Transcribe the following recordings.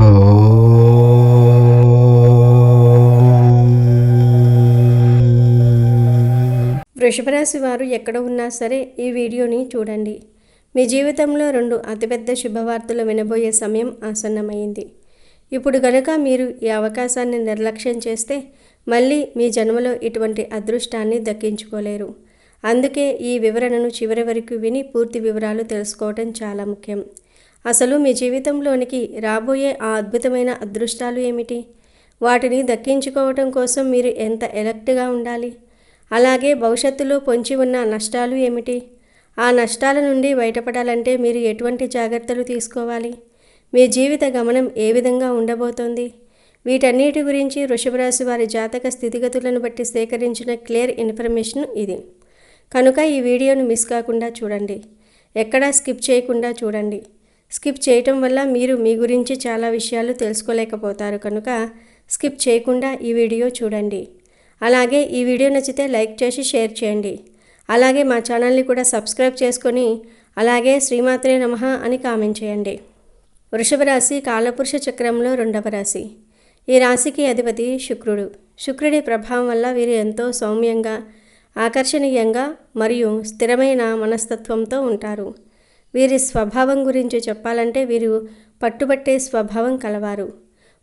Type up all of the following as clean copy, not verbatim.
వృషభ రాశి వారు ఎక్కడ ఉన్నా సరే ఈ వీడియోని చూడండి. మీ జీవితంలో 2 అతిపెద్ద శుభవార్తలు వినబోయే సమయం ఆసన్నమైంది. ఇప్పుడు గనుక మీరు ఈ అవకాశాన్ని నిర్లక్ష్యం చేస్తే మళ్ళీ మీ జన్మలో ఇటువంటి అదృష్టాన్ని దక్కించుకోలేరు. అందుకే ఈ వివరణను చివరి వరకు విని పూర్తి వివరాలు తెలుసుకోవటం చాలా ముఖ్యం. అసలు మీ జీవితంలోనికి రాబోయే ఆ అద్భుతమైన అదృష్టాలు ఏమిటి? వాటిని దక్కించుకోవటం కోసం మీరు ఎంత ఎలర్ట్గా ఉండాలి? అలాగే భవిష్యత్తులో పొంచి ఉన్న నష్టాలు ఏమిటి? ఆ నష్టాల నుండి బయటపడాలంటే మీరు ఎటువంటి జాగ్రత్తలు తీసుకోవాలి? మీ జీవిత గమనం ఏ విధంగా ఉండబోతోంది? వీటన్నిటి గురించి వృషభ రాశి వారి జాతక స్థితిగతులను బట్టి సేకరించిన క్లియర్ ఇన్ఫర్మేషన్ ఇది. కనుక ఈ వీడియోను మిస్ కాకుండా చూడండి. ఎక్కడా స్కిప్ చేయకుండా చూడండి. స్కిప్ చేయటం వల్ల మీరు మీ గురించి చాలా విషయాలు తెలుసుకోలేకపోతారు. కనుక స్కిప్ చేయకుండా ఈ వీడియో చూడండి. అలాగే ఈ వీడియో నచ్చితే లైక్ చేసి షేర్ చేయండి. అలాగే మా ఛానల్ని కూడా సబ్స్క్రైబ్ చేసుకొని అలాగే శ్రీమాత్రే నమః అని కామెంట్ చేయండి. వృషభ రాశి కాలపురుష చక్రంలో 2వ రాశి. ఈ రాశికి అధిపతి శుక్రుడు. శుక్రుడి ప్రభావం వల్ల వీరు ఎంతో సౌమ్యంగా, ఆకర్షణీయంగా మరియు స్థిరమైన మనస్తత్వంతో ఉంటారు. వీరి స్వభావం గురించి చెప్పాలంటే వీరు పట్టుబట్టే స్వభావం కలవారు.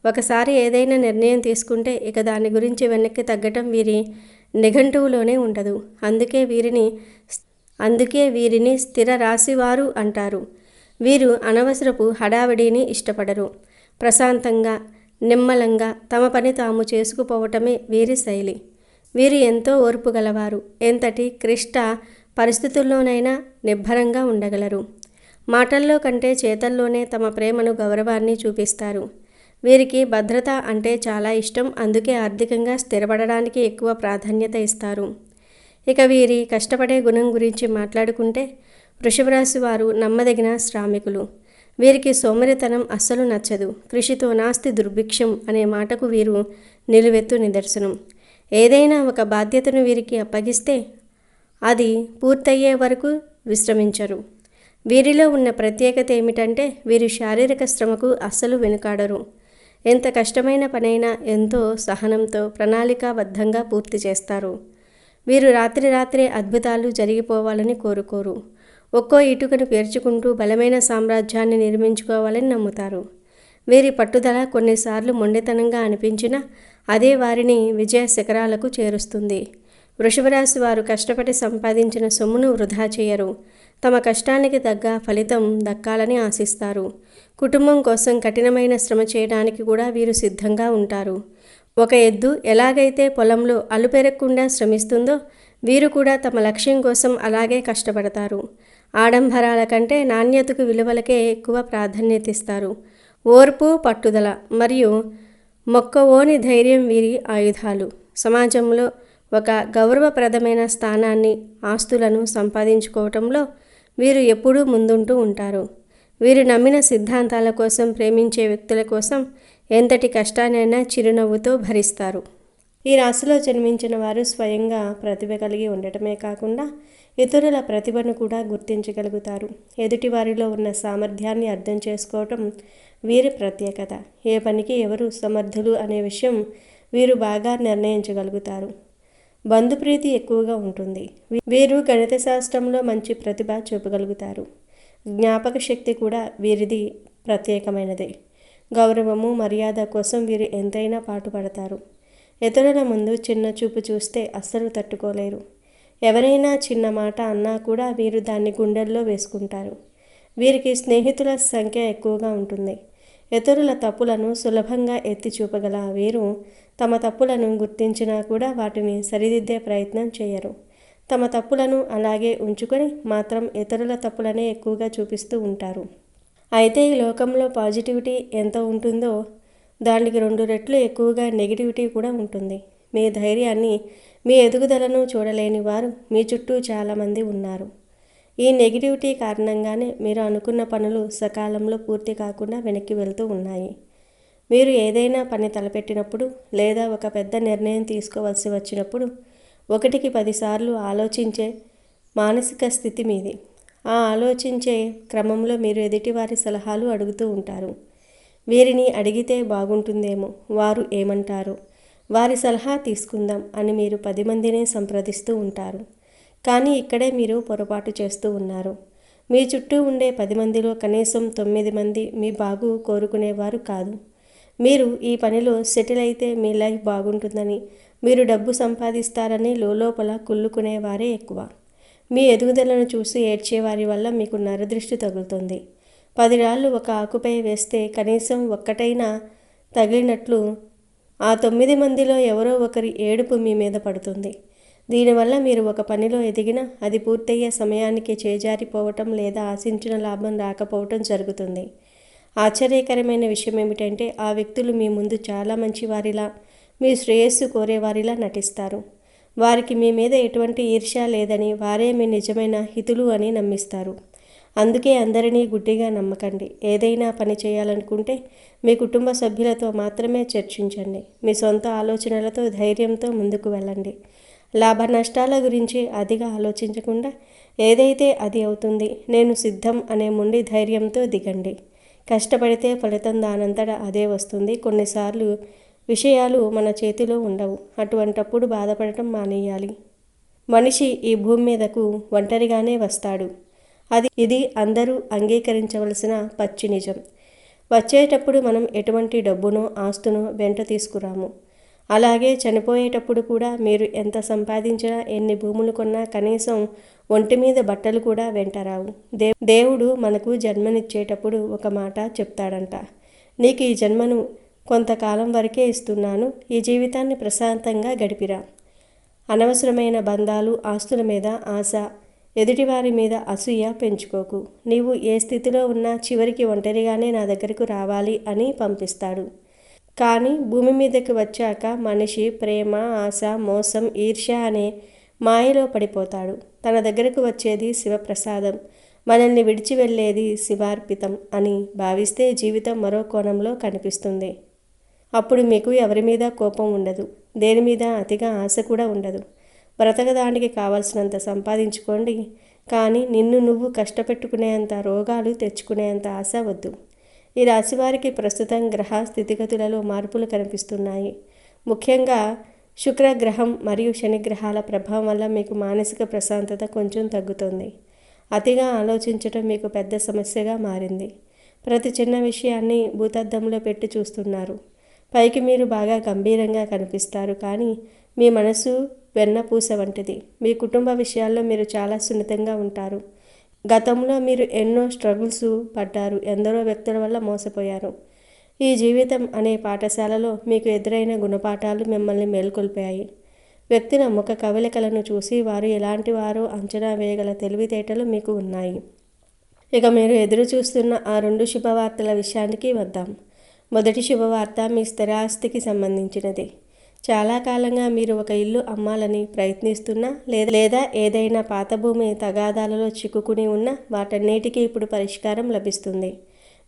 ఒకసారి ఏదైనా నిర్ణయం తీసుకుంటే ఇక దాని గురించి వెనక్కి తగ్గటం వీరి నిఘంటువులోనే ఉండదు. అందుకే వీరిని స్థిర రాశివారు అంటారు. వీరు అనవసరపు హడావిడిని ఇష్టపడరు. ప్రశాంతంగా, నిమ్మలంగా తమ పని తాము చేసుకుపోవటమే వీరి శైలి. వీరు ఎంతో ఓర్పు గలవారు. ఎంతటి క్లిష్ట పరిస్థితుల్లోనైనా నిబ్బరంగా ఉండగలరు. మాటల్లో కంటే చేతల్లోనే తమ ప్రేమను, గౌరవాన్ని చూపిస్తారు. వీరికి భద్రత అంటే చాలా ఇష్టం. అందుకే ఆర్థికంగా స్థిరపడడానికి ఎక్కువ ప్రాధాన్యత ఇస్తారు. ఇక వీరి కష్టపడే గుణం గురించి మాట్లాడుకుంటే వృషభ రాశి వారు నమ్మదగిన శ్రామికులు. వీరికి సోమరితనం అస్సలు నచ్చదు. కృషితో నాస్తి దుర్భిక్షం అనే మాటకు వీరు నిలువెత్తు నిదర్శనం. ఏదైనా ఒక బాధ్యతను వీరికి అప్పగిస్తే అది పూర్తయ్యే వరకు విశ్రమించరు. వీరిలో ఉన్న ప్రత్యేకత ఏమిటంటే వీరు శారీరక శ్రమకు అస్సలు వెనుకాడరు. ఎంత కష్టమైన పనైనా ఎంతో సహనంతో ప్రణాళికాబద్ధంగా పూర్తి చేస్తారు. వీరు రాత్రి అద్భుతాలు జరిగిపోవాలని కోరుకోరు. ఒక్కో ఇటుకను పేర్చుకుంటూ బలమైన సామ్రాజ్యాన్ని నిర్మించుకోవాలని నమ్ముతారు. వీరి పట్టుదల కొన్నిసార్లు మొండితనంగా అనిపించినా అదే వారిని విజయ శిఖరాలకు చేరుస్తుంది. వృషభ రాశి వారు కష్టపడి సంపాదించిన సొమ్మును వృధా చేయరు. తమ కష్టానికి తగ్గ ఫలితం దక్కాలని ఆశిస్తారు. కుటుంబం కోసం కఠినమైన శ్రమ చేయడానికి కూడా వీరు సిద్ధంగా ఉంటారు. ఒక ఎద్దు ఎలాగైతే పొలంలో అలుపెరగకుండా శ్రమిస్తుందో వీరు కూడా తమ లక్ష్యం కోసం అలాగే కష్టపడతారు. ఆడంబరాల కంటే నాణ్యతకు, విలువలకే ఎక్కువ ప్రాధాన్యత ఇస్తారు. ఓర్పు, పట్టుదల మరియు మొక్కవోని ధైర్యం వీరి ఆయుధాలు. సమాజంలో ఒక గౌరవప్రదమైన స్థానాన్ని, ఆస్తులను సంపాదించుకోవటంలో వీరు ఎప్పుడూ ముందుంటూ ఉంటారు. వీరు నమ్మిన సిద్ధాంతాల కోసం, ప్రేమించే వ్యక్తుల కోసం ఎంతటి కష్టాన్నైనా చిరునవ్వుతో భరిస్తారు. ఈ రాశిలో జన్మించిన వారు స్వయంగా ప్రతిభ కలిగి ఉండటమే కాకుండా ఇతరుల ప్రతిభను కూడా గుర్తించగలుగుతారు. ఎదుటి వారిలో ఉన్న సామర్థ్యాన్ని అర్థం చేసుకోవటం వీరి ప్రత్యేకత. ఏ పనికి ఎవరు సమర్థులు అనే విషయం వీరు బాగా నిర్ణయించగలుగుతారు. బంధుప్రీతి ఎక్కువగా ఉంటుంది. వీరు గణిత శాస్త్రంలో మంచి ప్రతిభ చూపగలుగుతారు. జ్ఞాపక శక్తి కూడా వీరిది ప్రత్యేకమైనదే. గౌరవము, మర్యాద కోసం వీరు ఎంతైనా పాటుపడతారు. ఇతరుల ముందు చిన్న చూపు చూస్తే అస్సలు తట్టుకోలేరు. ఎవరైనా చిన్న మాట అన్నా కూడా వీరు దాన్ని గుండెల్లో వేసుకుంటారు. వీరికి స్నేహితుల సంఖ్య ఎక్కువగా ఉంటుంది. ఇతరుల తప్పులను సులభంగా ఎత్తి చూపగల వీరు తమ తప్పులను గుర్తించినా కూడా వాటిని సరిదిద్దే ప్రయత్నం చేయరు. తమ తప్పులను అలాగే ఉంచుకొని మాత్రం ఇతరుల తప్పులనే ఎక్కువగా చూపిస్తూ ఉంటారు. అయితే ఈ లోకంలో పాజిటివిటీ ఎంత ఉంటుందో దానికి 2 రెట్లు ఎక్కువగా నెగిటివిటీ కూడా ఉంటుంది. మీ ధైర్యాన్ని, మీ ఎదుగుదలను చూడలేని వారు మీ చుట్టూ చాలామంది ఉన్నారు. ఈ నెగిటివిటీ కారణంగానే మీరు అనుకున్న పనులు సకాలంలో పూర్తి కాకుండా వెనక్కి వెళ్తూ ఉన్నాయి. మీరు ఏదైనా పని తలపెట్టినప్పుడు లేదా ఒక పెద్ద నిర్ణయం తీసుకోవాల్సి వచ్చినప్పుడు 1కి 10 సార్లు ఆలోచించే మానసిక స్థితి మీది. ఆ ఆలోచించే క్రమంలో మీరు ఎదుటివారి సలహాలు అడుగుతూ ఉంటారు. వీరిని అడిగితే బాగుంటుందేమో, వారు ఏమంటారో, వారి సలహా తీసుకుందాం అని మీరు 10 మందిని సంప్రదిస్తూ ఉంటారు. కానీ ఇక్కడే మీరు పొరపాటు చేస్తూ ఉన్నారు. మీ చుట్టూ ఉండే 10 మందిలో కనీసం 9 మంది మీ బాగు కోరుకునేవారు కాదు. మీరు ఈ పనిలో సెటిల్ అయితే మీ లైఫ్ బాగుంటుందని, మీరు డబ్బు సంపాదిస్తారని లోలోపల కుళ్ళుకునేవారే ఎక్కువ. మీ ఎదుగుదలను చూసి ఏడ్చేవారి వల్ల మీకు నరదృష్టి తగులుతుంది. 10 రాళ్ళు ఒక ఆకుపై వేస్తే కనీసం ఒక్కటైనా తగిలినట్లు ఆ 9 మందిలో ఎవరో ఒకరి ఏడుపు మీ మీద పడుతుంది. దీనివల్ల మీరు ఒక పనిలో ఎదిగినా అది పూర్తయ్యే సమయానికి చేజారిపోవటం లేదా ఆశించిన లాభం రాకపోవటం జరుగుతుంది. ఆశ్చర్యకరమైన విషయం ఏమిటంటే ఆ వ్యక్తులు మీ ముందు చాలా మంచివారిలా, మీ శ్రేయస్సు కోరేవారిలా నటిస్తారు. వారికి మీ మీద ఎటువంటి ఈర్ష్య లేదని, వారే మీ నిజమైన హితులు అని నమ్మిస్తారు. అందుకే అందరినీ గుడ్డిగా నమ్మకండి. ఏదైనా పని చేయాలనుకుంటే మీ కుటుంబ సభ్యులతో మాత్రమే చర్చించండి. మీ సొంత ఆలోచనలతో ధైర్యంతో ముందుకు వెళ్ళండి. లాభ నష్టాల గురించి అతిగా ఆలోచించకుండా ఏదైతే అది అవుతుంది, నేను సిద్ధం అనే మొండి ధైర్యంతో దిగండి. కష్టపడితే ఫలితం దానంతట అదే వస్తుంది. కొన్నిసార్లు విషయాలు మన చేతిలో ఉండవు. అటువంటప్పుడు బాధపడటం మానేయాలి. మనిషి ఈ భూమి మీదకు ఒంటరిగానే వస్తాడు. ఇది అందరూ అంగీకరించవలసిన పచ్చి నిజం. వచ్చేటప్పుడు మనం ఎటువంటి డబ్బునో ఆస్తునో వెంట తీసుకురాము. అలాగే చనిపోయేటప్పుడు కూడా మీరు ఎంత సంపాదించినా, ఎన్ని భూములు కొన్నా కనీసం ఒంటి మీద బట్టలు కూడా వెంటరావు. దేవుడు మనకు జన్మనిచ్చేటప్పుడు ఒక మాట చెప్తాడంట. నీకు ఈ జన్మను కొంతకాలం వరకే ఇస్తున్నాను. ఈ జీవితాన్ని ప్రశాంతంగా గడిపిరా. అనవసరమైన బంధాలు, ఆస్తుల మీద ఆశ, ఎదుటివారి మీద అసూయ పెంచుకోకు. నీవు ఏ స్థితిలో ఉన్నా చివరికి ఒంటరిగానే నా దగ్గరకు రావాలి అని పంపిస్తాడు. కానీ భూమి మీదకి వచ్చాక మనిషి ప్రేమ, ఆశ, మోసం, ఈర్ష్య అనే మాయలో పడిపోతాడు. తన దగ్గరకు వచ్చేది శివప్రసాదం, మనల్ని విడిచి వెళ్ళేది శివార్పితం అని భావిస్తే జీవితం మరో కోణంలో కనిపిస్తుంది. అప్పుడు మీకు ఎవరి మీద కోపం ఉండదు, దేని మీద అతిగా ఆశ కూడా ఉండదు. బ్రతకడానికి కావలసినంత సంపాదించుకోండి, కానీ నిన్ను నువ్వు కష్టపెట్టుకునేంత, రోగాలు తెచ్చుకునేంత ఆశ వద్దు. ఈ రాశివారికి ప్రస్తుతం గ్రహ స్థితిగతులలో మార్పులు కనిపిస్తున్నాయి. ముఖ్యంగా శుక్రగ్రహం మరియు శనిగ్రహాల ప్రభావం వల్ల మీకు మానసిక ప్రశాంతత కొంచెం తగ్గుతుంది. అతిగా ఆలోచించటం మీకు పెద్ద సమస్యగా మారింది. ప్రతి చిన్న విషయాన్ని భూతద్దంలో పెట్టి చూస్తున్నారు. పైకి మీరు బాగా గంభీరంగా కనిపిస్తారు, కానీ మీ మనసు వెన్నపూస వంటిది. మీ కుటుంబ విషయాల్లో మీరు చాలా సున్నితంగా ఉంటారు. గతంలో మీరు ఎన్నో స్ట్రగుల్స్ పడ్డారు, ఎందరో వ్యక్తుల వల్ల మోసపోయారు. ఈ జీవితం అనే పాఠశాలలో మీకు ఎదురైన గుణపాఠాలు మిమ్మల్ని మేల్కొల్పాయి. వ్యక్తుల ముఖ కవలికలను చూసి వారు ఎలాంటి వారో అంచనా వేయగల తెలివితేటలు మీకు ఉన్నాయి. ఇక మీరు ఎదురు చూస్తున్న ఆ 2 శుభవార్తల విషయానికి వద్దాం. మొదటి శుభవార్త మీ స్థిరాస్తికి సంబంధించినది. చాలా కాలంగా మీరు ఒక ఇల్లు అమ్మాలని ప్రయత్నిస్తున్నా లేదా ఏదైనా పాత భూమి తగాదాలలో చిక్కుకుని ఉన్నా వాటన్నిటికీ ఇప్పుడు పరిష్కారం లభిస్తుంది.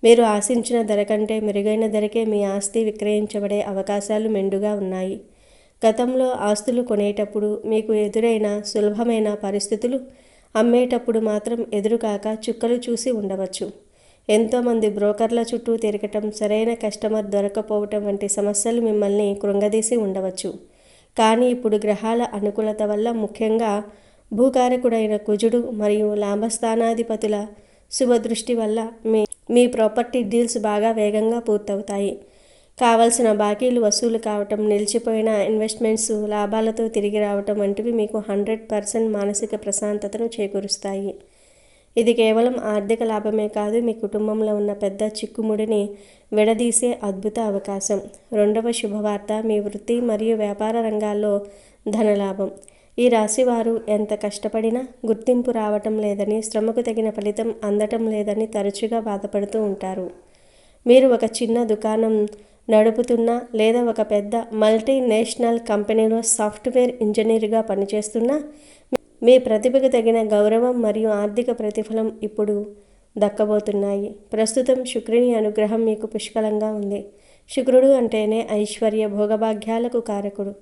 మీరు ఆశించిన ధర కంటే మెరుగైన ధరకే మీ ఆస్తి విక్రయించబడే అవకాశాలు మెండుగా ఉన్నాయి. గతంలో ఆస్తులు కొనేటప్పుడు మీకు ఎదురైన సులభమైన పరిస్థితులు అమ్మేటప్పుడు మాత్రం ఎదురుకాక చుక్కలు చూసి ఉండవచ్చు. ఎంతోమంది బ్రోకర్ల చుట్టూ తిరగటం, సరైన కస్టమర్ దొరకపోవటం వంటి సమస్యలు మిమ్మల్ని కృంగదీసి ఉండవచ్చు. కానీ ఇప్పుడు గ్రహాల అనుకూలత వల్ల, ముఖ్యంగా భూకారకుడైన కుజుడు మరియు లాభస్థానాధిపతుల శుభదృష్టి వల్ల మీ ప్రాపర్టీ డీల్స్ బాగా వేగంగా పూర్తవుతాయి. కావలసిన బాకీలు వసూలు కావటం, నిలిచిపోయిన ఇన్వెస్ట్మెంట్స్ లాభాలతో తిరిగి రావటం వంటివి మీకు 100% మానసిక ప్రశాంతతను చేకూరుస్తాయి. ఇది కేవలం ఆర్థిక లాభమే కాదు, మీ కుటుంబంలో ఉన్న పెద్ద చిక్కుముడిని విడదీసే అద్భుత అవకాశం. రెండవ శుభవార్త మీ వృత్తి మరియు వ్యాపార రంగాల్లో ధనలాభం. ఈ రాశివారు ఎంత కష్టపడినా గుర్తింపు రావటం లేదని, శ్రమకు తగిన ఫలితం అందటం లేదని తరచుగా బాధపడుతూ ఉంటారు. మీరు ఒక చిన్న దుకాణం నడుపుతున్నా లేదా ఒక పెద్ద మల్టీనేషనల్ కంపెనీలో సాఫ్ట్వేర్ ఇంజనీర్గా పనిచేస్తున్నా మీ ప్రతిభకు తగిన గౌరవం మరియు ఆర్థిక ప్రతిఫలం ఇప్పుడు దక్కబోతున్నాయి. ప్రస్తుతం శుక్రుని అనుగ్రహం మీకు పుష్కలంగా ఉంది. శుక్రుడు అంటేనే ఐశ్వర్య, భోగభాగ్యాలకు కారకుడు.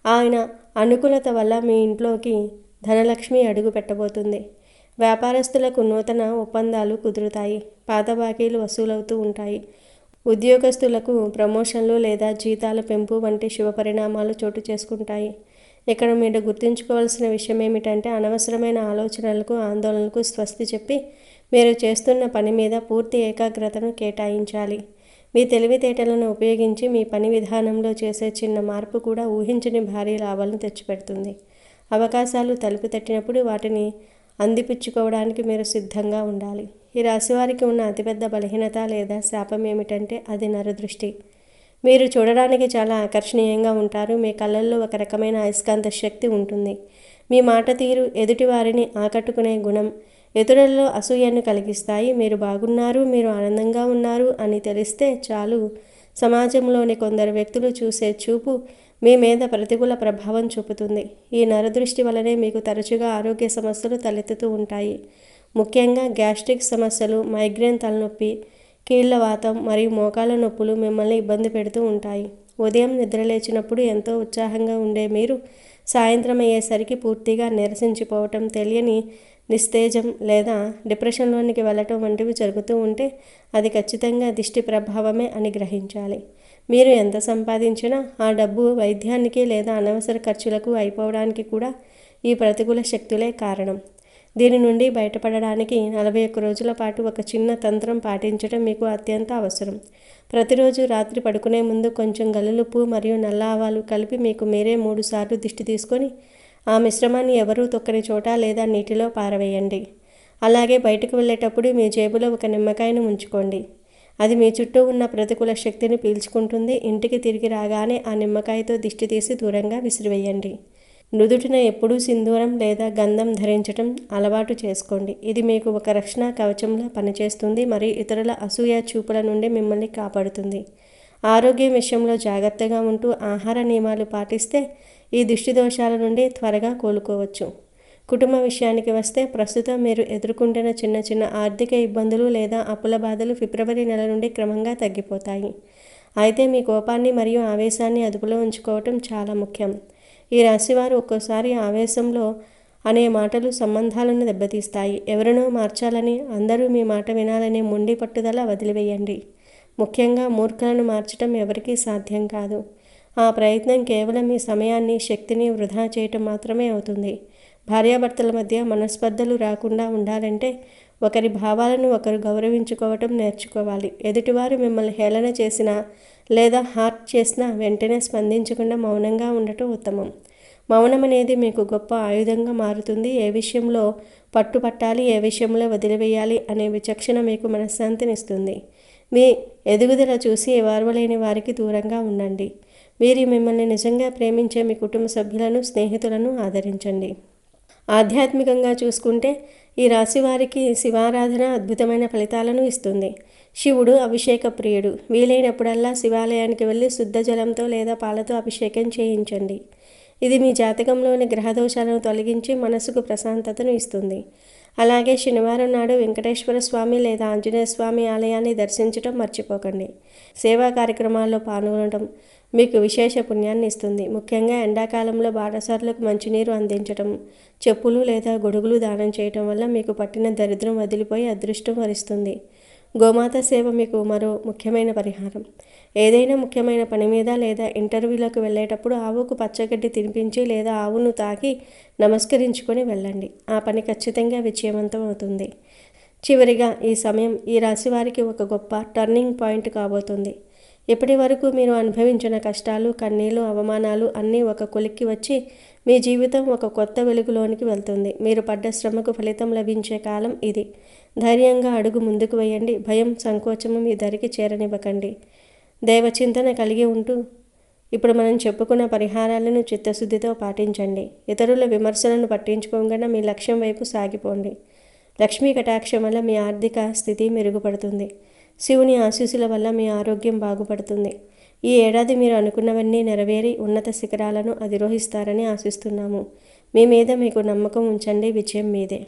ఆయన అనుకూలత వల్ల మీ ఇంట్లోకి ధనలక్ష్మి అడుగు పెట్టబోతుంది. వ్యాపారస్తులకు నూతన ఒప్పందాలు కుదురుతాయి. పాత బాకీలు వసూలవుతూ ఉంటాయి. ఉద్యోగస్తులకు ప్రమోషన్లు లేదా జీతాల పెంపు వంటి శుభ పరిణామాలు చోటు చేసుకుంటాయి. ఇక్కడ మీరు గుర్తుంచుకోవాల్సిన విషయం ఏమిటంటే అనవసరమైన ఆలోచనలకు, ఆందోళనలకు స్వస్తి చెప్పి మీరు చేస్తున్న పని మీద పూర్తి ఏకాగ్రతను కేటాయించాలి. మీ తెలివితేటలను ఉపయోగించి మీ పని విధానంలో చేసే చిన్న మార్పు కూడా ఊహించని భారీ లాభాలను తెచ్చిపెడుతుంది. అవకాశాలు తలుపు తట్టినప్పుడు వాటిని అందిపుచ్చుకోవడానికి మీరు సిద్ధంగా ఉండాలి. ఈ రాశివారికి ఉన్న అతిపెద్ద బలహీనత లేదా శాపం ఏమిటంటే అది నరదృష్టి. మీరు చూడడానికి చాలా ఆకర్షణీయంగా ఉంటారు. మీ కళ్ళల్లో ఒక రకమైన అయస్కాంత శక్తి ఉంటుంది. మీ మాట తీరు ఎదుటి వారిని ఆకట్టుకునే గుణం ఇతరులలో అసూయను కలిగిస్తాయి. మీరు బాగున్నారు, మీరు ఆనందంగా ఉన్నారు అని తెలిస్తే చాలు సమాజంలోని కొందరు వ్యక్తులు చూసే చూపు మీ మీద ప్రతికూల ప్రభావం చూపుతుంది. ఈ నరదృష్టి వలనే మీకు తరచుగా ఆరోగ్య సమస్యలు తలెత్తుతూ ఉంటాయి. ముఖ్యంగా గ్యాస్ట్రిక్ సమస్యలు, మైగ్రేన్ తలనొప్పి, కీళ్లవాతం మరియు మోకాళ్ళ నొప్పులు మిమ్మల్ని ఇబ్బంది పెడుతూ ఉంటాయి. ఉదయం నిద్రలేచినప్పుడు ఎంతో ఉత్సాహంగా ఉండే మీరు సాయంత్రం అయ్యేసరికి పూర్తిగా నీరసించిపోవటం, తెలియని నిస్తేజం లేదా డిప్రెషన్లోనికి వెళ్ళటం వంటివి జరుగుతూ ఉంటే అది ఖచ్చితంగా దిష్టి ప్రభావమే అని గ్రహించాలి. మీరు ఎంత సంపాదించినా ఆ డబ్బు వైద్యానికి లేదా అనవసర ఖర్చులకు అయిపోవడానికి కూడా ఈ ప్రతికూల శక్తులే కారణం. దీని నుండి బయటపడడానికి 41 రోజుల పాటు ఒక చిన్న తంత్రం పాటించడం మీకు అత్యంత అవసరం. ప్రతిరోజు రాత్రి పడుకునే ముందు కొంచెం గల్లులుప్పు మరియు నల్ల ఆవాలు కలిపి మీకు మీరే 3 సార్లు దిష్టి తీసుకొని ఆ మిశ్రమాన్ని ఎవరూ తొక్కని చోట లేదా నీటిలో పారవేయండి. అలాగే బయటకు వెళ్ళేటప్పుడు మీ జేబులో ఒక నిమ్మకాయను ఉంచుకోండి. అది మీ చుట్టూ ఉన్న ప్రతికూల శక్తిని పీల్చుకుంటుంది. ఇంటికి తిరిగి రాగానే ఆ నిమ్మకాయతో దిష్టి తీసి దూరంగా విసిరివేయండి. నుదుటిన ఎప్పుడూ సింధూరం లేదా గంధం ధరించటం అలవాటు చేసుకోండి. ఇది మీకు ఒక రక్షణ కవచంలా పనిచేస్తుంది మరియు ఇతరుల అసూయ చూపుల నుండి మిమ్మల్ని కాపాడుతుంది. ఆరోగ్యం విషయంలో జాగ్రత్తగా ఉంటూ ఆహార నియమాలు పాటిస్తే ఈ దిష్టి దోషాల నుండి త్వరగా కోలుకోవచ్చు. కుటుంబ విషయానికి వస్తే ప్రస్తుతం మీరు ఎదుర్కొంటున్న చిన్న చిన్న ఆర్థిక ఇబ్బందులు లేదా అప్పుల బాధలు ఫిబ్రవరి నెల నుండి క్రమంగా తగ్గిపోతాయి. అయితే మీ కోపాన్ని మరియు ఆవేశాన్ని అదుపులో ఉంచుకోవటం చాలా ముఖ్యం. ఈ రాశివారు ఒక్కోసారి ఆవేశంలో అనే మాటలు సంబంధాలను దెబ్బతీస్తాయి. ఎవరినో మార్చాలని, అందరూ మీ మాట వినాలనే మొండి పట్టుదల వదిలివేయండి. ముఖ్యంగా మూర్ఖులను మార్చడం ఎవరికీ సాధ్యం కాదు. ఆ ప్రయత్నం కేవలం మీ సమయాన్ని, శక్తిని వృధా చేయటం మాత్రమే అవుతుంది. భార్యాభర్తల మధ్య మనస్పర్ధలు రాకుండా ఉండాలంటే ఒకరి భావాలను ఒకరు గౌరవించుకోవటం నేర్చుకోవాలి. ఎదుటివారు మిమ్మల్ని హేళన చేసినా లేదా హర్ట్ చేసినా వెంటనే స్పందించకుండా మౌనంగా ఉండటం ఉత్తమం. మౌనం అనేది మీకు గొప్ప ఆయుధంగా మారుతుంది. ఏ విషయంలో పట్టుపట్టాలి, ఏ విషయంలో వదిలివేయాలి అనే విచక్షణ మీకు మనశ్శాంతినిస్తుంది. మీ ఎదుగుదల చూసి ఓర్వలేని వారికి దూరంగా ఉండండి. మీరు మిమ్మల్ని నిజంగా ప్రేమించే మీ కుటుంబ సభ్యులను, స్నేహితులను ఆదరించండి. ఆధ్యాత్మికంగా చూసుకుంటే ఈ రాశి వారికి శివారాధన అద్భుతమైన ఫలితాలను ఇస్తుంది. శివుడు అభిషేక ప్రియుడు. వీలైనప్పుడల్లా శివాలయానికి వెళ్ళి శుద్ధ జలంతో లేదా పాలతో అభిషేకం చేయించండి. ఇది మీ జాతకంలోని గ్రహదోషాలను తొలగించి మనసుకు ప్రశాంతతను ఇస్తుంది. అలాగే శనివారం నాడు వెంకటేశ్వర స్వామి లేదా ఆంజనేయ స్వామి ఆలయాన్ని దర్శించడం మర్చిపోకండి. సేవా కార్యక్రమాల్లో పాల్గొనడం మీకు విశేష పుణ్యాన్ని ఇస్తుంది. ముఖ్యంగా ఎండాకాలంలో బాటసారులకు మంచినీరు అందించడం, చెప్పులు లేదా గొడుగులు దానం చేయటం వల్ల మీకు పట్టిన దరిద్రం వదిలిపోయి అదృష్టం వరిస్తుంది. గోమాత సేవ మీకు మరో ముఖ్యమైన పరిహారం. ఏదైనా ముఖ్యమైన పని మీద లేదా ఇంటర్వ్యూలకు వెళ్ళేటప్పుడు ఆవుకు పచ్చగడ్డి తినిపించి లేదా ఆవును తాకి నమస్కరించుకొని వెళ్ళండి. ఆ పని ఖచ్చితంగా విజయవంతం అవుతుంది. చివరిగా ఈ సమయం ఈ రాశి వారికి ఒక గొప్ప టర్నింగ్ పాయింట్ కాబోతుంది. ఇప్పటి వరకు మీరు అనుభవించిన కష్టాలు, కన్నీళ్లు, అవమానాలు అన్నీ ఒక కొలిక్కి వచ్చి మీ జీవితం ఒక కొత్త వెలుగులోనికి వెళ్తుంది. మీరు పడ్డ శ్రమకు ఫలితం లభించే కాలం ఇది. ధైర్యంగా అడుగు ముందుకు వేయండి. భయం, సంకోచము మీ దరికి చేరనివ్వకండి. దైవచింతన కలిగి ఉంటూ ఇప్పుడు మనం చెప్పుకున్న పరిహారాలను చిత్తశుద్ధితో పాటించండి. ఇతరుల విమర్శలను పట్టించుకోకుండా మీ లక్ష్యం వైపు సాగిపోండి. లక్ష్మీ కటాక్షం వల్ల మీ ఆర్థిక స్థితి మెరుగుపడుతుంది. శివుని ఆశీస్సుల వల్ల మీ ఆరోగ్యం బాగుపడుతుంది. ఈ ఏడాది మీరు అనుకున్నవన్నీ నెరవేరి ఉన్నత శిఖరాలను అధిరోహిస్తారని ఆశిస్తున్నాము. మీ మీద మీకు నమ్మకం ఉంచండి. విజయం మీదే.